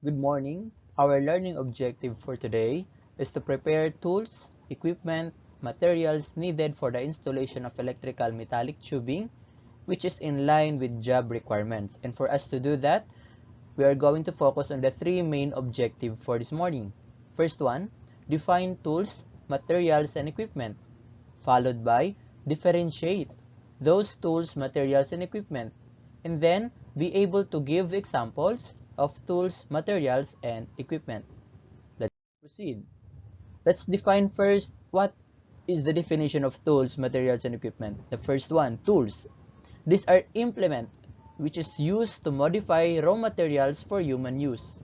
Good morning. Our learning objective for today is to prepare tools, equipment, materials needed for the installation of electrical metallic tubing, which is in line with job requirements. And for us to do that, we are going to focus on the three main objectives for this morning. First one, define tools, materials, and equipment, followed by differentiate those tools, materials, and equipment, and then be able to give examples of tools, materials, and equipment. Let's proceed. Let's define first what is the definition of tools, materials, and equipment. The first one, tools. These are implement which is used to modify raw materials for human use.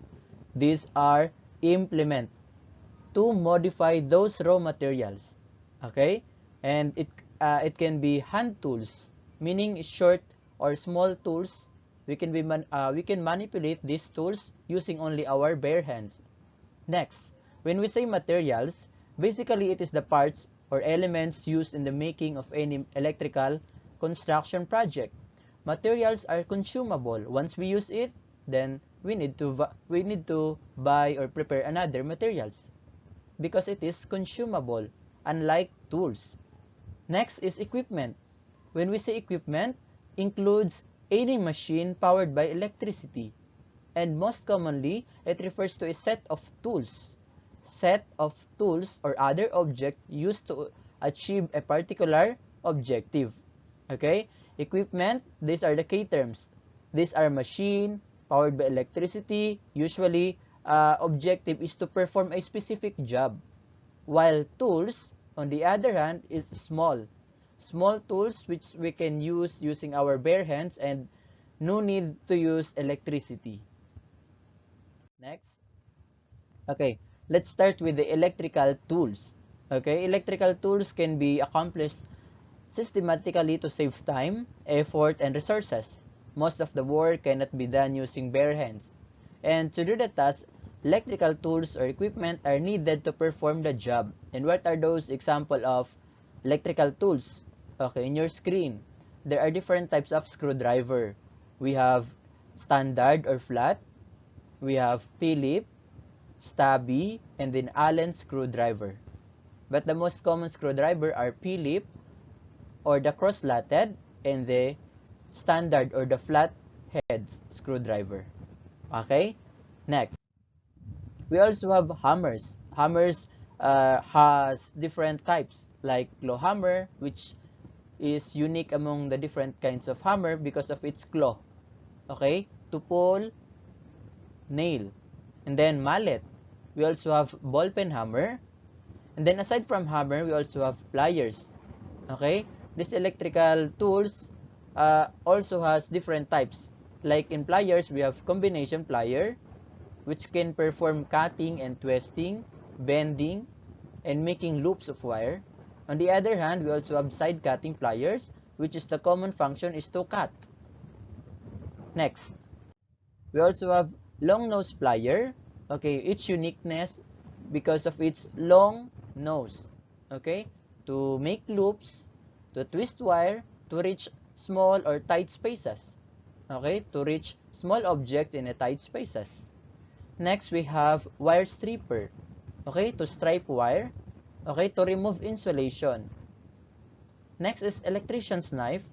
These are implement to modify those raw materials. Okay? And it can be hand tools, meaning short or small tools. We can manipulate these tools using only our bare hands. Next, when we say materials, basically it is the parts or elements used in the making of any electrical construction project. Materials are consumable. Once we use it, then we need to buy or prepare another materials because it is consumable, unlike tools. Next is equipment. When we say equipment, includes any machine powered by electricity, and most commonly, it refers to a set of tools. Set of tools or other object used to achieve a particular objective. Okay? Equipment, these are the key terms. These are machine powered by electricity. Usually, objective is to perform a specific job. While tools, on the other hand, is small. Small tools which we can use using our bare hands and no need to use electricity. Next. Okay, let's start with the electrical tools. Okay, electrical tools can be accomplished systematically to save time, effort, and resources. Most of the work cannot be done using bare hands. And to do the task, electrical tools or equipment are needed to perform the job. And what are those examples of electrical tools? Okay, in your screen, there are different types of screwdriver. We have standard or flat, we have Phillips, stubby, and then Allen screwdriver. But the most common screwdriver are Phillips or the cross-latted and the standard or the flat head screwdriver. Okay? Next, we also have hammers. Hammers has different types like claw hammer, which is unique among the different kinds of hammer because of its claw. Okay? To pull, nail. And then mallet. We also have ball pen hammer. And then aside from hammer, we also have pliers. Okay? These electrical tools also has different types. Like in pliers, we have combination plier, which can perform cutting and twisting, bending, and making loops of wire. On the other hand, we also have side cutting pliers, which is the common function is to cut. Next, we also have long nose plier. Okay, its uniqueness because of its long nose. Okay, to make loops, to twist wire, to reach small or tight spaces. Okay, to reach small objects in a tight spaces. Next, we have wire stripper. Okay, to stripe wire. Okay, to remove insulation. Next is electrician's knife,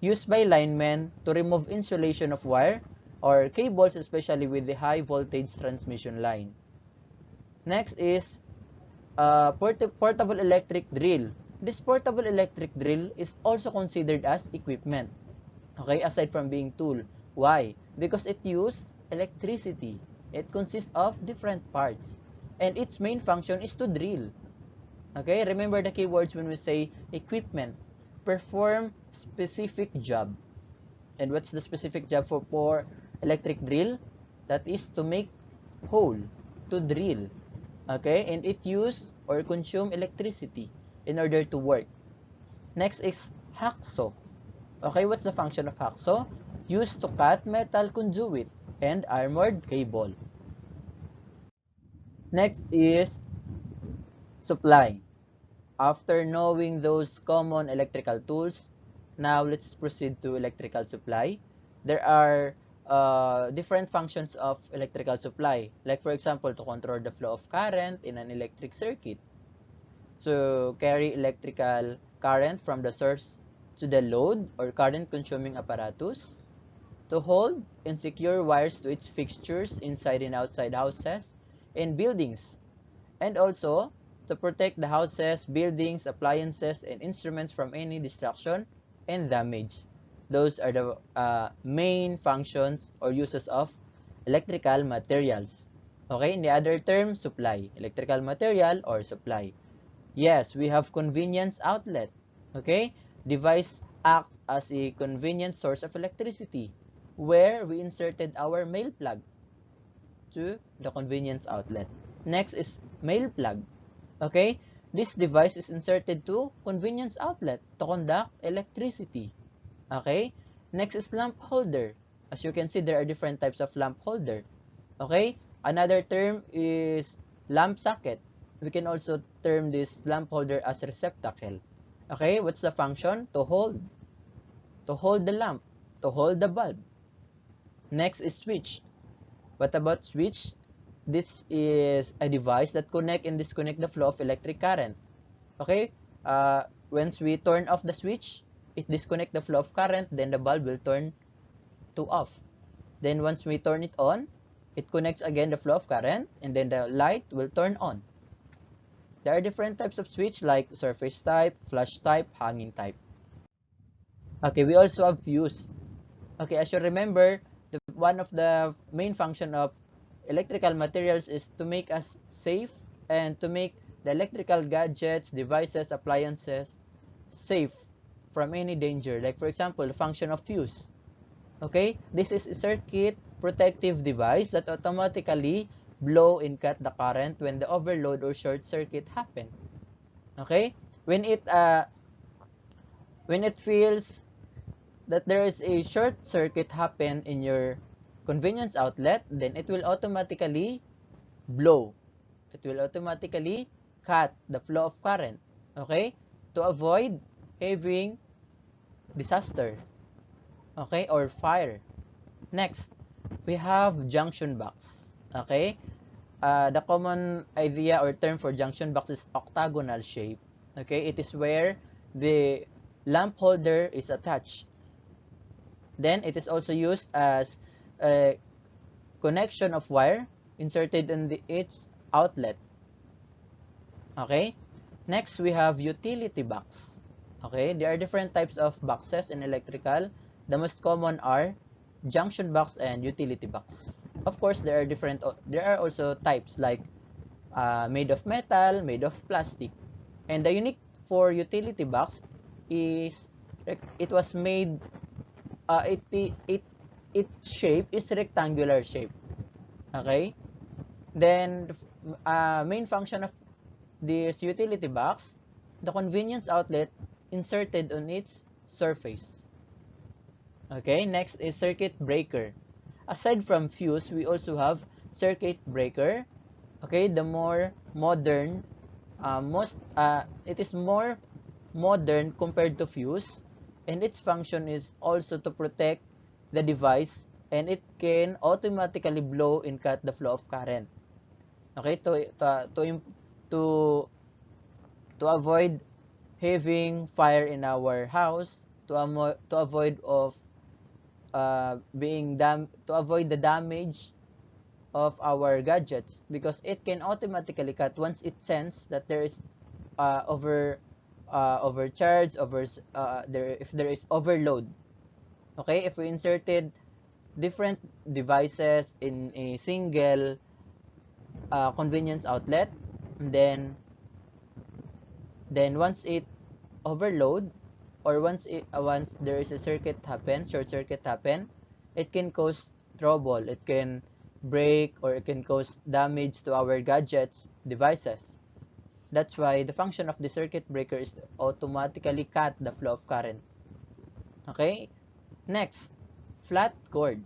used by linemen to remove insulation of wire or cables, especially with the high voltage transmission line. Next is portable electric drill. This portable electric drill is also considered as equipment. Okay, aside from being tool. Why? Because it uses electricity. It consists of different parts. And its main function is to drill. Okay, remember the keywords when we say equipment. Perform specific job. And what's the specific job for electric drill? That is to make hole, to drill. Okay, and it use or consume electricity in order to work. Next is hacksaw. Okay, what's the function of hacksaw? Used to cut metal conduit and armored cable. Next is supply. After knowing those common electrical tools, now let's proceed to electrical supply. There are different functions of electrical supply. Like for example, to control the flow of current in an electric circuit, to carry electrical current from the source to the load or current consuming apparatus, to hold and secure wires to its fixtures inside and outside houses and buildings, and also to protect the houses, buildings, appliances, and instruments from any destruction and damage. Those are the main functions or uses of electrical materials. Okay, in the other term, supply. Electrical material or supply. Yes, we have convenience outlet. Okay, device acts as a convenient source of electricity where we inserted our mail plug to the convenience outlet. Next is mail plug. Okay, this device is inserted to convenience outlet to conduct electricity. Okay, next is lamp holder. As you can see, there are different types of lamp holder. Okay, another term is lamp socket. We can also term this lamp holder as receptacle. Okay, what's the function? To hold the lamp, to hold the bulb. Next is switch. What about switch? This is a device that connect and disconnect the flow of electric current. Okay, once we turn off the switch, it disconnect the flow of current, then the bulb will turn to off. Then once we turn it on, it connects again the flow of current, and then the light will turn on. There are different types of switch like surface type, flush type, hanging type. Okay, we also have fuse. Okay, as you remember, one of the main function of electrical materials is to make us safe and to make the electrical gadgets, devices, appliances safe from any danger. Like for example, the function of fuse. Okay, this is a circuit protective device that automatically blow and cut the current when the overload or short circuit happen. Okay, when it feels that there is a short circuit happen in your convenience outlet, then it will automatically blow. It will automatically cut the flow of current. Okay, to avoid having disaster. Okay, or fire. Next, we have junction box. Okay, the common idea or term for junction box is octagonal shape. Okay, it is where the lamp holder is attached. Then it is also used as a connection of wire inserted in its outlet. Okay, next we have utility box. Okay, there are different types of boxes in electrical. The most common are junction box and utility box. Of course, there are also types like made of metal, made of plastic. And the unique for utility box is it was made its shape is rectangular shape. Okay, then main function of this utility box, the convenience outlet inserted on its surface. Okay, next is circuit breaker. Aside from fuse, we also have circuit breaker. Okay, the more modern, it is more modern compared to fuse, and its function is also to protect the device, and it can automatically blow and cut the flow of current. Okay, to avoid having fire in our house, to avoid of to avoid the damage of our gadgets, because it can automatically cut once it senses that there is overcharge, if there is overload. Okay, if we inserted different devices in a single convenience outlet, and then once it overload, or once there is a short circuit happen, it can cause trouble. It can break or it can cause damage to our gadgets, devices. That's why the function of the circuit breaker is to automatically cut the flow of current. Okay, next, flat cord.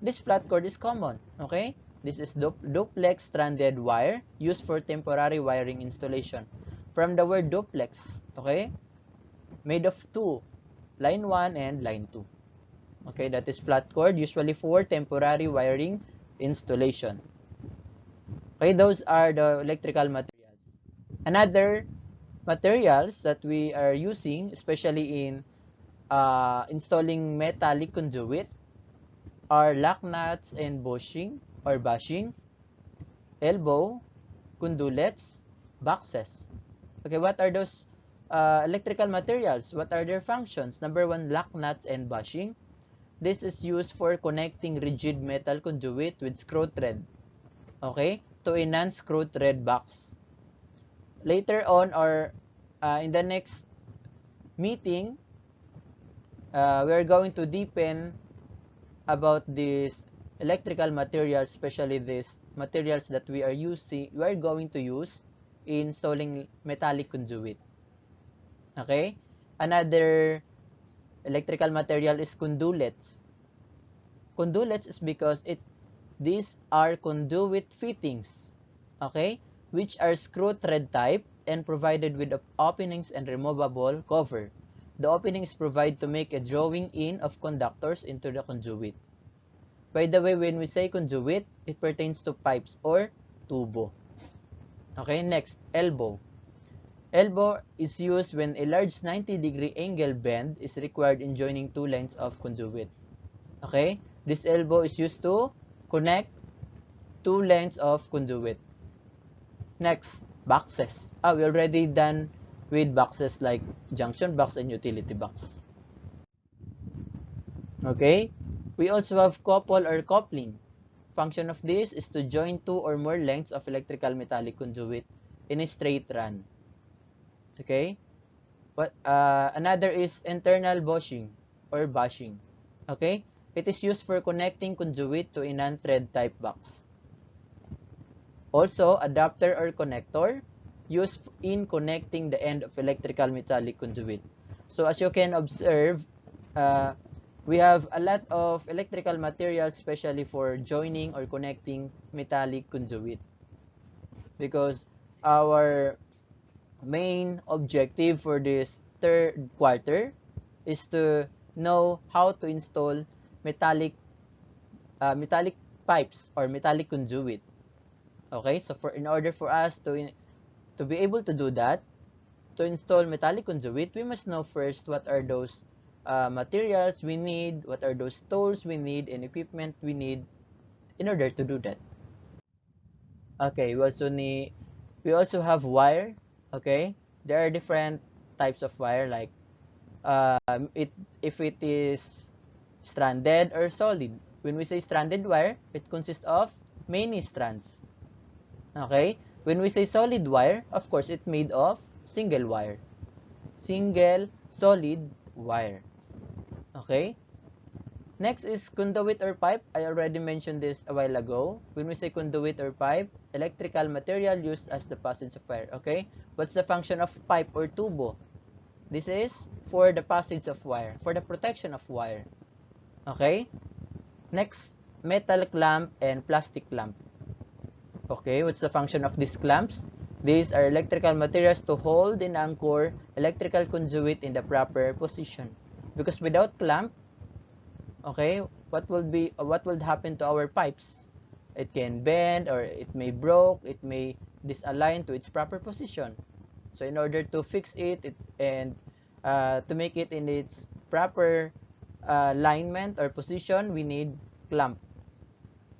This flat cord is common. Okay, this is duplex stranded wire used for temporary wiring installation. From the word duplex, okay, made of two, line 1 and line 2. Okay, that is flat cord, usually for temporary wiring installation. Okay, those are the electrical materials. Another materials that we are using, especially in installing metallic conduit, are lock nuts and bushing, elbow, conduits, boxes. Okay, what are those electrical materials? What are their functions? Number one, lock nuts and bushing. This is used for connecting rigid metal conduit with screw thread, okay, to a non-screw thread box. Later on, or in the next meeting, we are going to deepen about these electrical materials, especially these materials that we are going to use in installing metallic conduit. Okay? Another electrical material is conduits. Conduits is because these are conduit fittings, okay, which are screw thread type and provided with openings and removable cover. The openings provide to make a drawing in of conductors into the conduit. By the way, when we say conduit, it pertains to pipes or tubo. Okay, next, elbow. Elbow is used when a large 90-degree angle bend is required in joining two lines of conduit. Okay, this elbow is used to connect two lengths of conduit. Next, boxes. We already done with boxes like junction box and utility box. Okay, we also have couple or coupling. Function of this is to join two or more lengths of electrical metallic conduit in a straight run. Okay, another is internal bushing or bushing. Okay, it is used for connecting conduit to a non-thread type box. Also, adapter or connector used in connecting the end of electrical metallic conduit. So as you can observe, we have a lot of electrical materials, especially for joining or connecting metallic conduit, because our main objective for this third quarter is to know how to install metallic metallic pipes or metallic conduit. Okay, so in order for us to be able to do that, to install metallic conduit, we must know first what are those materials we need, what are those tools we need, and equipment we need in order to do that. Okay, we also have wire. Okay, there are different types of wire, like if it is stranded or solid. When we say stranded wire, it consists of many strands. Okay, when we say solid wire, of course, it's made of single wire. Single solid wire. Okay, next is conduit or pipe. I already mentioned this a while ago. When we say conduit or pipe, electrical material used as the passage of wire. Okay, what's the function of pipe or tubo? This is for the passage of wire, for the protection of wire. Okay, next, metal clamp and plastic clamp. Okay, what's the function of these clamps? These are electrical materials to hold and anchor electrical conduit in the proper position. Because without clamp, okay, what will happen to our pipes? It can bend, or it may broke, it may disalign to its proper position. So in order to fix and to make it in its proper alignment or position, we need clamp.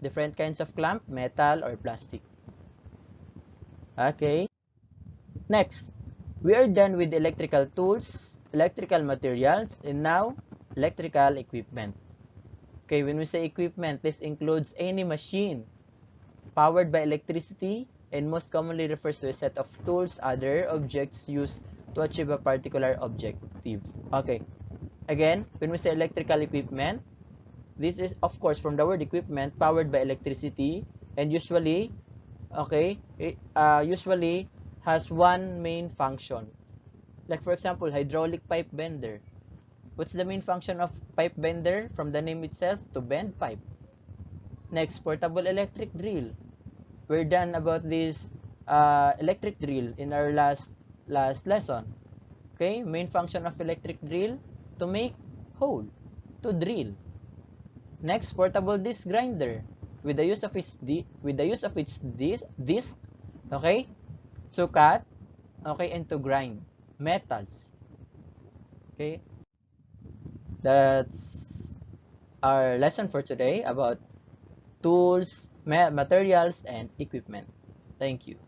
Different kinds of clamp, metal or plastic. Okay. Next, we are done with electrical tools, electrical materials, and now electrical equipment. Okay, when we say equipment, this includes any machine powered by electricity and most commonly refers to a set of tools, other objects used to achieve a particular objective. Okay, again, when we say electrical equipment, this is, of course, from the word equipment, powered by electricity, and usually, okay, usually has one main function. Like for example, hydraulic pipe bender. What's the main function of pipe bender? From the name itself, to bend pipe. Next, portable electric drill. We're done about this electric drill in our last lesson. Okay, main function of electric drill, to make hole, to drill. Next, portable disc grinder with the use of its disc, okay, to cut, okay, and to grind metals. Okay, that's our lesson for today about tools, materials, and equipment. Thank you.